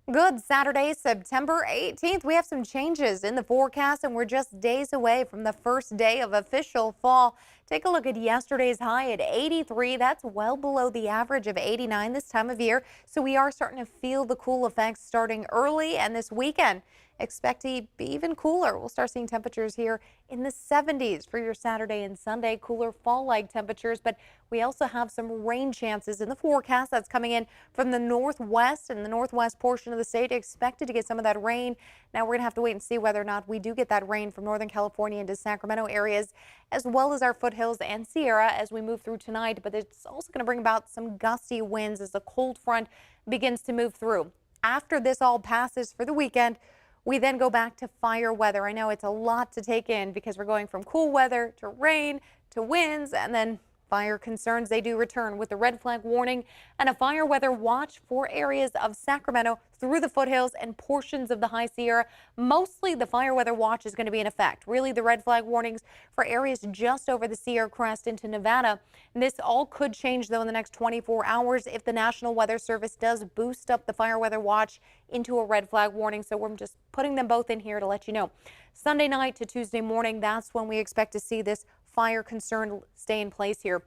Good Saturday, September 18th. We have some changes in the forecast, and we're just days away from the first day of official fall. Take a look at yesterday's high at 83. That's well below the average of 89 this time of year. So we are starting to feel the cool effects starting early and this weekend. Expect to be even cooler. We'll start seeing temperatures here in the 70s for your Saturday and Sunday, cooler fall-like temperatures. But we also have some rain chances in the forecast that's coming in from the northwest and the northwest portion of the state. Expected to get some of that rain. Now we're going to have to wait and see whether or not we do get that rain from Northern California into Sacramento areas, as well as our foothills and Sierra as we move through tonight. But it's also going to bring about some gusty winds as the cold front begins to move through. After this all passes for the weekend, we then go back to fire weather. I know it's a lot to take in because we're going from cool weather to rain to winds, and then fire concerns. They do return with the red flag warning and a fire weather watch for areas of Sacramento through the foothills and portions of the High Sierra. Mostly the fire weather watch is going to be in effect. Really, the red flag warnings for areas just over the Sierra Crest into Nevada. And this all could change, though, in the next 24 hours if the National Weather Service does boost up the fire weather watch into a red flag warning. So we're just putting them both in here to let you know. Sunday night to Tuesday morning, that's when we expect to see this fire concern stay in place here.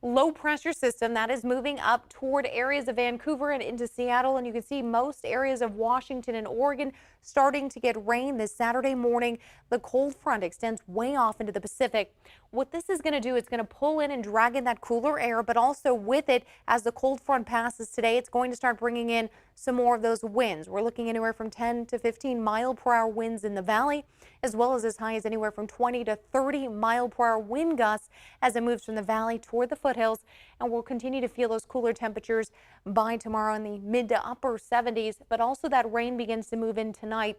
Low pressure system that is moving up toward areas of Vancouver and into Seattle, and you can see most areas of Washington and Oregon starting to get rain this Saturday morning. The cold front extends way off into the Pacific. What this is going to do is going to pull in and drag in that cooler air, but also with it, as the cold front passes today, it's going to start bringing in some more of those winds. We're looking anywhere from 10 to 15 mile-per-hour winds in the valley, as well as high as anywhere from 20 to 30 mile-per-hour wind gusts as it moves from the valley toward the foothills. And we'll continue to feel those cooler temperatures by tomorrow in the mid to upper 70s, but also that rain begins to move in tonight.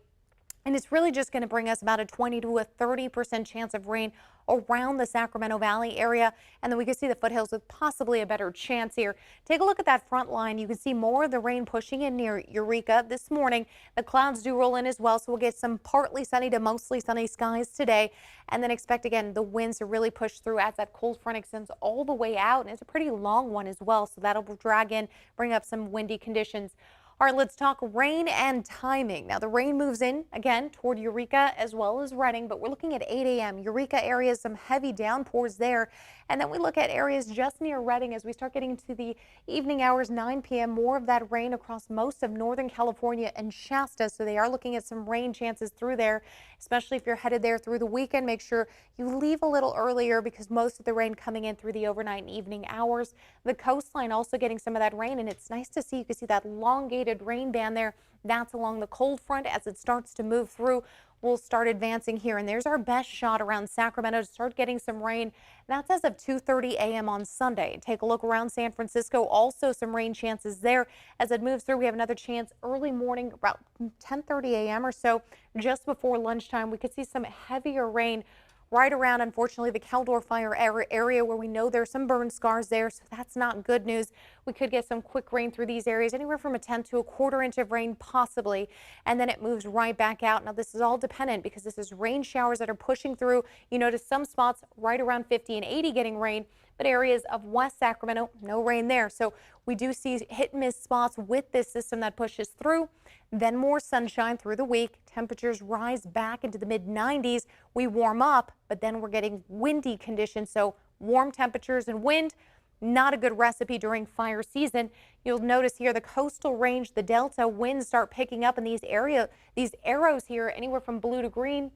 And it's really just going to bring us about a 20 to a 30% chance of rain around the Sacramento Valley area. And then we can see the foothills with possibly a better chance here. Take a look at that front line. You can see more of the rain pushing in near Eureka this morning. The clouds do roll in as well, so we'll get some partly sunny to mostly sunny skies today. And then expect, again, the winds to really push through as that cold front extends all the way out. And it's a pretty long one as well, so that'll drag in, bring up some windy conditions. All right, let's talk rain and timing. Now, the rain moves in again toward Eureka as well as Redding, but we're looking at 8 a.m. Eureka areas, some heavy downpours there. And then we look at areas just near Redding as we start getting to the evening hours, 9 p.m. More of that rain across most of Northern California and Shasta. So they are looking at some rain chances through there, especially if you're headed there through the weekend. Make sure you leave a little earlier because most of the rain coming in through the overnight and evening hours. The coastline also getting some of that rain, and it's nice to see. You can see that elongated rain band there. That's along the cold front as it starts to move through. We'll start advancing here, and there's our best shot around Sacramento to start getting some rain. That's as of 2:30 a.m. on Sunday. Take a look around San Francisco. Also some rain chances there as it moves through. We have another chance early morning about 10:30 a.m. or so, just before lunchtime. We could see some heavier rain right around, unfortunately, the Caldor fire area where we know there's some burn scars there, so that's not good news. We could get some quick rain through these areas, anywhere from a 10 to a quarter inch of rain possibly, and then it moves right back out. Now, this is all dependent because this is rain showers that are pushing through. You notice some spots right around 50 and 80 getting rain, but areas of West Sacramento, no rain there. So we do see hit and miss spots with this system that pushes through. Then more sunshine through the week. Temperatures rise back into the mid 90s. We warm up, but then we're getting windy conditions. So warm temperatures and wind, not a good recipe during fire season. You'll notice here the coastal range, the Delta winds start picking up in these arrows here, anywhere from blue to green.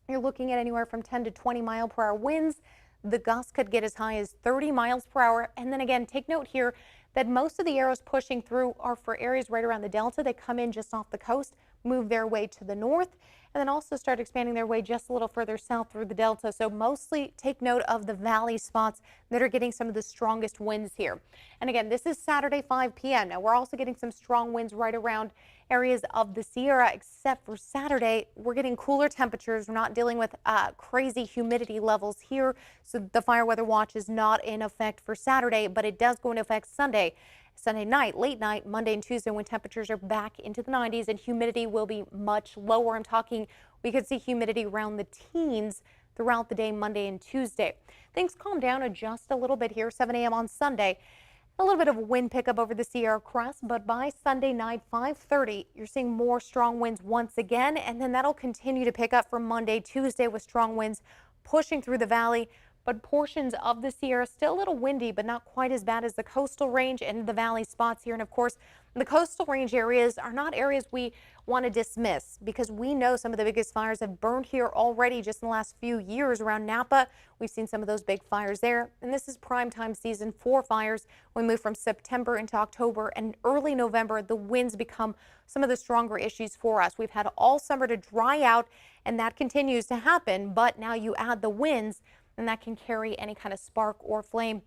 You're looking at anywhere from 10 to 20 mile-per-hour winds. The gusts could get as high as 30 miles per hour. And then again, take note here that most of the arrows pushing through are for areas right around the Delta. They come in just off the coast, move their way to the north, and then also start expanding their way just a little further south through the Delta. So mostly take note of the valley spots that are getting some of the strongest winds here. And again, this is Saturday, 5 p.m. Now, we're also getting some strong winds right around areas of the Sierra, except for Saturday. We're getting cooler temperatures. We're not dealing with crazy humidity levels here. So the fire weather watch is not in effect for Saturday, but it does go into effect Sunday. Sunday night, late night, Monday and Tuesday, when temperatures are back into the 90s and humidity will be much lower. I'm talking, we could see humidity around the teens throughout the day, Monday and Tuesday. Things calm down just a little bit here, 7 a.m. on Sunday. A little bit of wind pickup over the Sierra Crest, but by Sunday night, 5:30, you're seeing more strong winds once again, and then that'll continue to pick up for Monday, Tuesday with strong winds pushing through the valley. But portions of the Sierra still a little windy, but not quite as bad as the coastal range and the valley spots here. And of course, the coastal range areas are not areas we want to dismiss because we know some of the biggest fires have burned here already just in the last few years around Napa. We've seen some of those big fires there, and this is prime time season for fires. We move from September into October and early November, the winds become some of the stronger issues for us. We've had all summer to dry out, and that continues to happen, but now you add the winds, and that can carry any kind of spark or flame.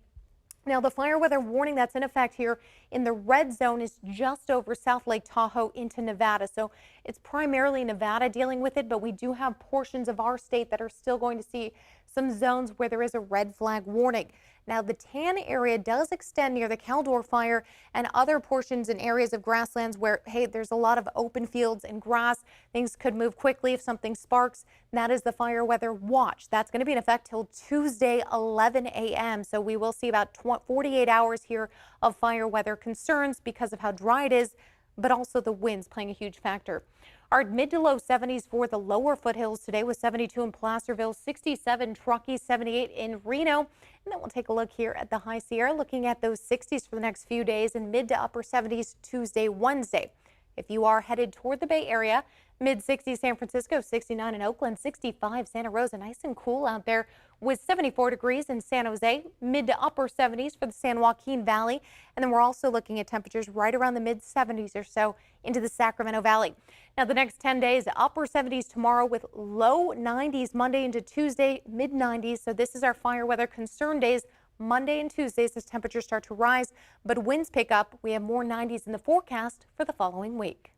Now, the fire weather warning that's in effect here in the red zone is just over South Lake Tahoe into Nevada. So it's primarily Nevada dealing with it, but we do have portions of our state that are still going to see some zones where there is a red flag warning. Now, the tan area does extend near the Caldor fire and other portions and areas of grasslands where, hey, there's a lot of open fields and grass. Things could move quickly if something sparks. That is the fire weather watch. That's going to be in effect till Tuesday, 11 a.m. So we will see about 48 hours here of fire weather concerns because of how dry it is, but also the winds playing a huge factor. Our mid to low 70s for the lower foothills today with 72 in Placerville, 67 Truckee, 78 in Reno. And then we'll take a look here at the High Sierra, looking at those 60s for the next few days and mid to upper 70s Tuesday, Wednesday. If you are headed toward the Bay Area, mid 60s San Francisco, 69 in Oakland, 65 Santa Rosa, nice and cool out there with 74 degrees in San Jose, mid to upper 70s for the San Joaquin Valley. And then we're also looking at temperatures right around the mid 70s or so into the Sacramento Valley. Now the next 10 days, upper 70s tomorrow with low 90s Monday into Tuesday, mid 90s. So this is our fire weather concern days. Monday and Tuesdays as temperatures start to rise, but winds pick up. We have more 90s in the forecast for the following week.